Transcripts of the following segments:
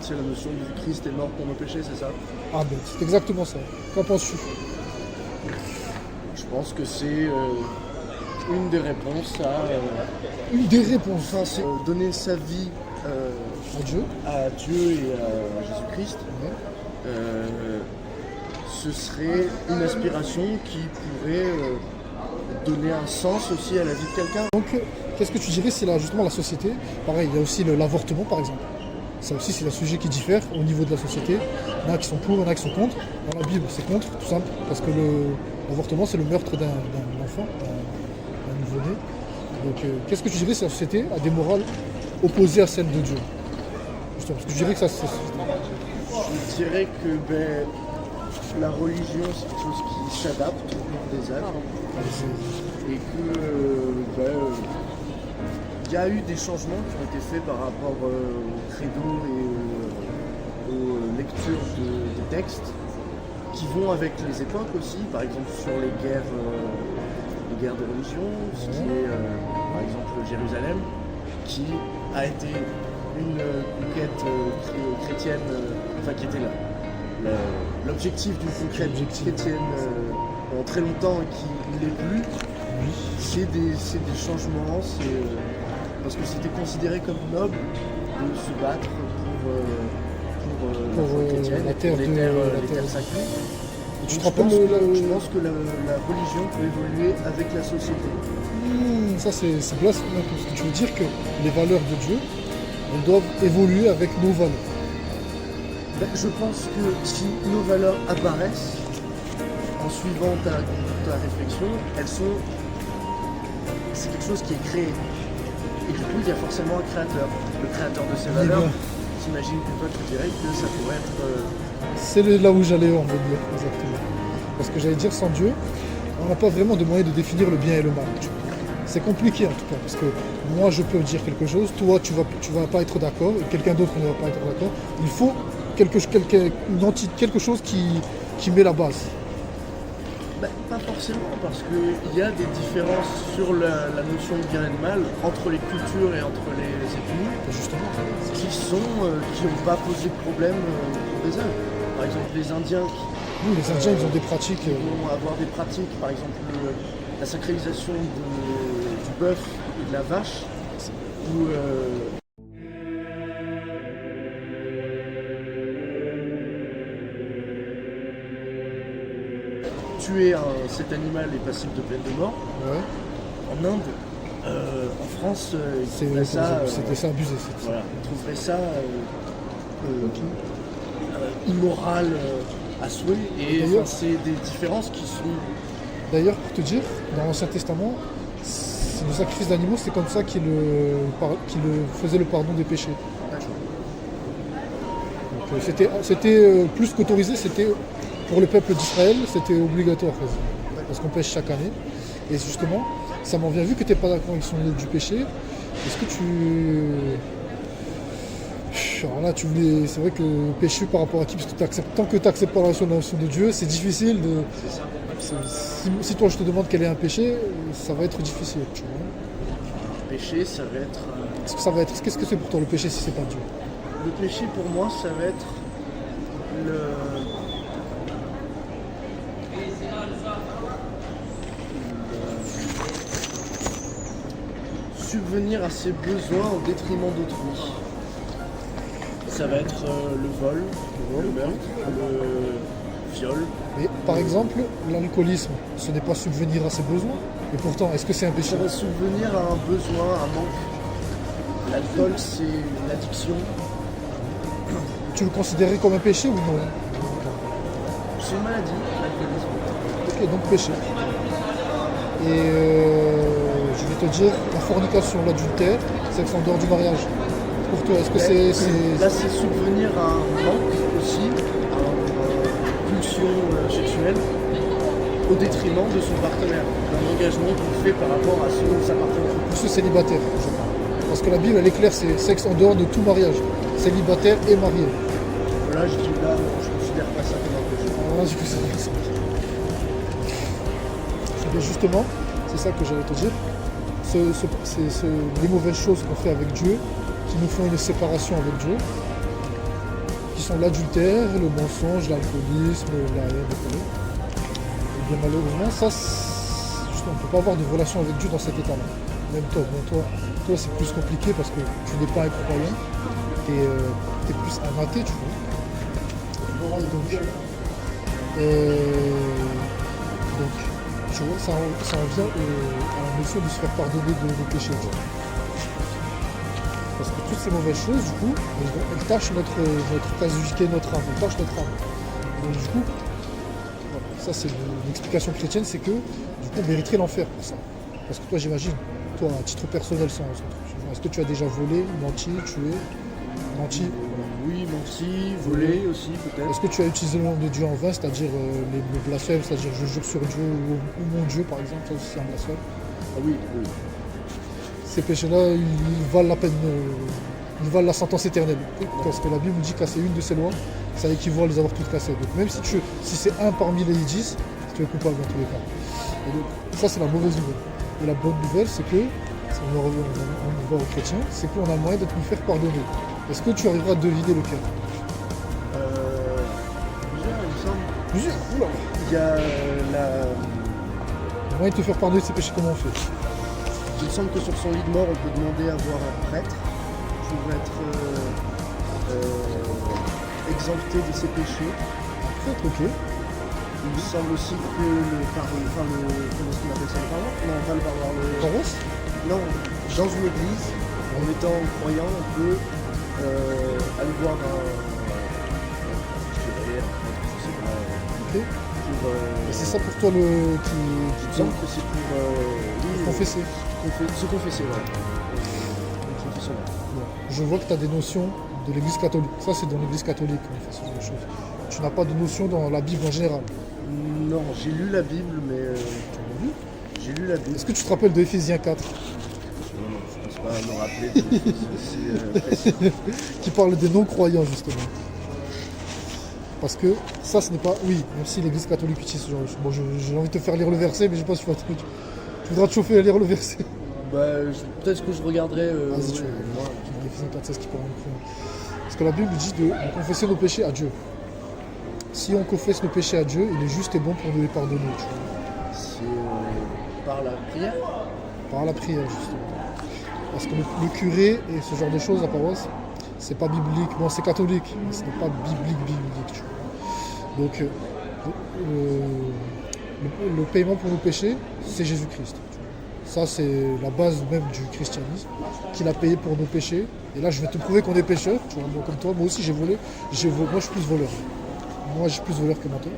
c'est la notion du Christ est mort pour nos péchés, c'est ça? Ah ben, c'est exactement ça. Qu'en penses-tu? Je pense que c'est une des réponses à Une des réponses enfin, c'est, donner sa vie à Dieu. à Dieu et à Jésus-Christ. Ouais. Ce serait une aspiration qui pourrait donner un sens aussi à la vie de quelqu'un. Donc, qu'est-ce que tu dirais si justement la société, pareil, il y a aussi l'avortement par exemple. Ça aussi, c'est un sujet qui diffère au niveau de la société. Il y en a qui sont pour, il y en a qui sont contre. Dans la Bible, c'est contre, tout simple, parce que l'avortement, c'est le meurtre d'un enfant, d'un nouveau-né. Donc, qu'est-ce que tu dirais si la société a des morales opposées à celles de Dieu? Justement, parce que je dirais que ça, Je dirais que la religion, c'est quelque chose qui s'adapte au cours des âges et que il y a eu des changements qui ont été faits par rapport au credo et aux lectures des textes qui vont avec les époques aussi, par exemple sur les guerres de religion, ce qui est par exemple Jérusalem, qui a été une conquête chrétienne, enfin qui était l'objectif d'une conquête chrétienne pendant très longtemps et qui ne l'est plus. C'est des changements, parce que c'était considéré comme noble de se battre pour la foi chrétienne, la terre, les terres sacrées. Tu te Je rappelles pense que la religion peut évoluer avec la société. Ça c'est blasphème, parce que tu veux dire que les valeurs de Dieu, elles doivent évoluer avec nos valeurs. Je pense que si nos valeurs apparaissent en suivant ta réflexion, c'est quelque chose qui est créé. Et du coup, il y a forcément un créateur. Le créateur de ces valeurs, j'imagine que toi, tu dirais que ça pourrait être... C'est là où j'allais, on va dire, exactement. Parce que j'allais dire, sans Dieu, on n'a pas vraiment de moyen de définir le bien et le mal. C'est compliqué en tout cas, parce que moi je peux dire quelque chose, toi tu vas pas être d'accord, et quelqu'un d'autre ne va pas être d'accord. Il faut quelque chose qui met la base. Pas forcément, parce qu'il y a des différences sur la notion de bien et de mal entre les cultures et entre les ethnies, Justement. qui n'ont pas posé de problème pour des âges. Par exemple, les Indiens Oui, les Indiens, ils ont des pratiques. vont avoir des pratiques, par exemple la sacralisation du bœuf et de la vache, où tuer cet animal est passible de peine de mort. Ouais. En Inde, en France, ils trouveraient c'est abusé. voilà, ils trouveraient ça immoral à souhait. Et c'est des différences qui sont... D'ailleurs, pour te dire, dans l'Ancien Testament, le sacrifice d'animaux, c'est comme ça qu'il faisait le pardon des péchés. Donc, c'était plus qu'autorisé, c'était pour le peuple d'Israël, c'était obligatoire quasi, parce qu'on pêche chaque année. Et justement, ça m'en vient, vu que tu n'es pas d'accord avec son idée du péché, est-ce que alors là, c'est vrai que péché par rapport à qui? Parce que tant que tu n'acceptes pas la notion de Dieu, c'est difficile de... Si toi je te demande quel est un péché, ça va être difficile. Tu vois. Péché, ça va être... Qu'est-ce que c'est pour toi le péché si c'est pas Dieu? Le péché, pour moi, ça va être subvenir à ses besoins au détriment d'autrui. Ça va être le vol, le meurtre, le viol. Mais par exemple, l'alcoolisme, ce n'est pas subvenir à ses besoins. Et pourtant, est-ce que c'est un péché? Ça va subvenir à un besoin, un manque. L'alcool, c'est une addiction. Tu le considérais comme un péché ou non? C'est une maladie, l'alcoolisme. Ok, donc péché. Et je vais te dire, la fornication, l'adultère, sexe en dehors du mariage. Pour toi, est-ce que c'est... Là, c'est subvenir à un manque aussi, à une pulsion sexuelle, au détriment de son partenaire, d'un engagement qu'il fait par rapport à sa partenaire. Pour ce célibataire, je parle. Parce que la Bible, elle est claire, c'est sexe en dehors de tout mariage. Célibataire et marié. Là, je considère pas ça comme un péché. Là, je considère pas ça. Et justement, c'est ça que j'allais te dire. Les mauvaises choses qu'on fait avec Dieu, qui nous font une séparation avec Dieu, qui sont l'adultère, le mensonge, l'alcoolisme, la haine, le colère. Et bien malheureusement, ça, on ne peut pas avoir de relation avec Dieu dans cet état-là. Même toi, toi c'est plus compliqué parce que tu n'es pas un croyant, tu es plus un athée, tu vois. Donc, tu vois, ça en vient à la notion de se faire pardonner de nos péchés. Tu vois. Parce que toutes ces mauvaises choses, du coup, elles tâchent notre casier, notre âme, elles tâchent notre âme. Donc du coup, voilà, ça c'est l'explication chrétienne, c'est que du coup on mériterait l'enfer pour ça. Parce que toi j'imagine, toi à titre personnel sans truc, est-ce que tu as déjà volé, menti, tué, menti? Oui, menti, volé aussi peut-être. Est-ce que tu as utilisé le nom de Dieu en vain, c'est-à-dire le blasphème, c'est-à-dire je jure sur Dieu ou mon Dieu par exemple, ça aussi c'est un blasphème. Ah oui, oui. Ces péchés-là, ils valent la peine, ils valent la sentence éternelle. Parce que la Bible dit casser une de ces lois, ça équivaut à les avoir toutes cassées. Donc même si c'est un parmi les 10, tu es coupable dans tous les cas. Et donc ça c'est la mauvaise nouvelle. Et la bonne nouvelle, c'est que, on va aux chrétiens, c'est qu'on a le moyen de nous faire pardonner. Est-ce que tu arriveras à deviner lequel? Plusieurs, il me semble. Plusieurs. Oula. Il y a Le moyen de te faire pardonner de ces péchés, comment on fait? Il me semble que sur son lit de mort, on peut demander à voir un prêtre pour être exempté de ses péchés. Prêtre, ok. Il me semble aussi que comment est-ce qu'on appelle ça, le parlement? Non, pas le parlement. Paroisse? Non, dans une église, en étant croyant, on peut aller voir un prêtre, je sais pas. Ok. Et c'est ça pour toi Il me semble que c'est pour confesser. Se confesser, ouais. Confession. Bon. Je vois que tu as des notions de l'église catholique. Ça, c'est dans l'église catholique qu'on fait ce genre de choses. Tu n'as pas de notion dans la Bible en général. Non, j'ai lu la Bible, mais. Tu l'as lu? J'ai lu la Bible. Est-ce que tu te rappelles de Éphésiens 4 Non, je pense pas me rappeler aussi précis. qui parle des non-croyants, justement. Parce que ça, ce n'est pas. Oui, même si l'église catholique utilise ce genre de choses. Bon, j'ai envie de te faire lire le verset, mais je sais pas si tu voudras te chauffer à lire le verset. Bah, peut-être que je regarderai. Vas-y, tu vois. Éphésiens 4, c'est ce qui parle en premier. Parce que la Bible dit de confesser nos péchés à Dieu. Si on confesse nos péchés à Dieu, il est juste et bon pour nous les pardonner. Tu vois. C'est par la prière. Par la prière, justement. Parce que le curé et ce genre de choses, la paroisse, c'est pas biblique. Bon, c'est catholique, mais ce n'est pas biblique. Tu vois. Donc, le paiement pour nos péchés, c'est Jésus-Christ. Ça, c'est la base même du christianisme, qu'il a payé pour nos péchés. Et là, je vais te prouver qu'on est pécheurs. Tu vois, moi, comme toi, moi aussi, j'ai volé. Moi, je suis plus voleur. Moi, je suis plus voleur que menteur.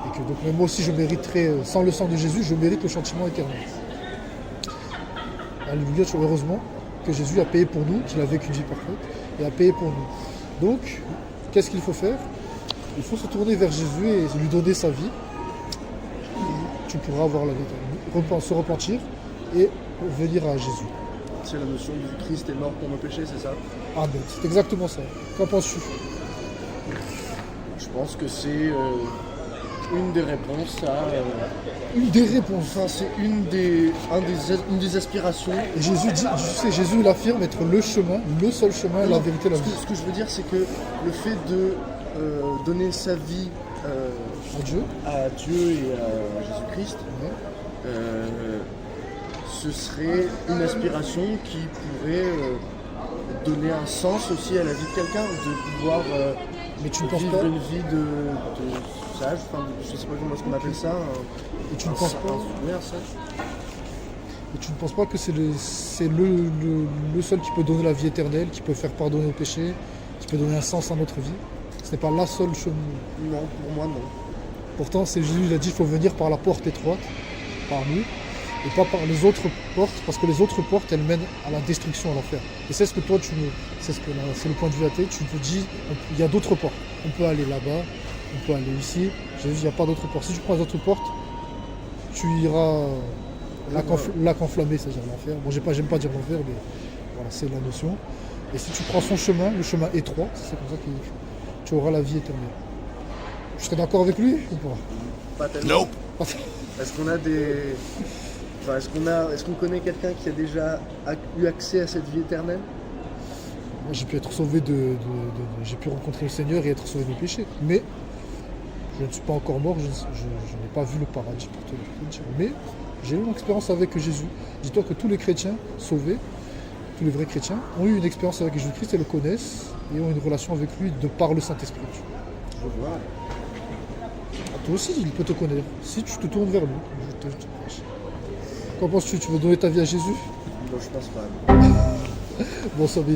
Et que, donc, moi aussi, je mériterais, sans le sang de Jésus, je mérite le châtiment éternel. Alléluia, heureusement que Jésus a payé pour nous, qu'il a vécu une vie parfaite, et a payé pour nous. Donc, qu'est-ce qu'il faut faire? Il faut se tourner vers Jésus et lui donner sa vie. Tu pourras avoir la vie, se repentir et venir à Jésus. C'est la notion du Christ est mort pour nos péchés, c'est ça? Ah ben, c'est exactement ça. Qu'en penses-tu? Je pense que c'est une des réponses à. Une des réponses. Enfin, c'est une des aspirations. Et Jésus dit, tu sais, Jésus il affirme être le chemin, le seul chemin, la vérité, la vie. Ce que je veux dire, c'est que le fait de donner sa vie À Dieu et à Jésus-Christ, ce serait une aspiration qui pourrait donner un sens aussi à la vie de quelqu'un, de pouvoir mais tu ne penses vivre pas... une vie de sage, enfin, je ne sais pas comment est-ce qu'on appelle ça. Et tu ne penses pas... Un sage. Et tu ne penses pas que c'est le seul qui peut donner la vie éternelle, qui peut faire pardonner nos péchés, qui peut donner un sens à notre vie? Ce n'est pas la seule chemin. Non, pour moi, non. Pourtant, c'est Jésus, il a dit qu'il faut venir par la porte étroite, par nous, et pas par les autres portes, parce que les autres portes, elles mènent à la destruction, à l'enfer. Et c'est ce que toi, c'est le point de vue athée, tu te dis, il y a d'autres portes. On peut aller là-bas, on peut aller ici. Jésus, il n'y a pas d'autres portes. Si tu prends les autres portes, tu iras lac enflammé, c'est-à-dire l'enfer. Bon, j'aime pas dire l'enfer, mais voilà, c'est la notion. Et si tu prends son chemin, le chemin étroit, c'est comme ça que tu auras la vie éternelle. Tu serais d'accord avec lui ou pas? Pas tellement. Nope. Est-ce qu'on a des... Enfin, est-ce qu'on connaît quelqu'un qui a déjà eu accès à cette vie éternelle? Moi, j'ai pu être sauvé j'ai pu rencontrer le Seigneur et être sauvé de mes péchés. Mais je ne suis pas encore mort, je n'ai pas vu le paradis pour te le dire. Mais j'ai eu une expérience avec Jésus. Dis-toi que tous les chrétiens sauvés, tous les vrais chrétiens, ont eu une expérience avec Jésus-Christ et le connaissent et ont une relation avec lui de par le Saint-Esprit. Je vois. Toi aussi, il peut te connaître. Si tu te tournes vers lui, Qu'en penses-tu? Tu veux donner ta vie à Jésus? Non, je pense pas. Bon, ça va.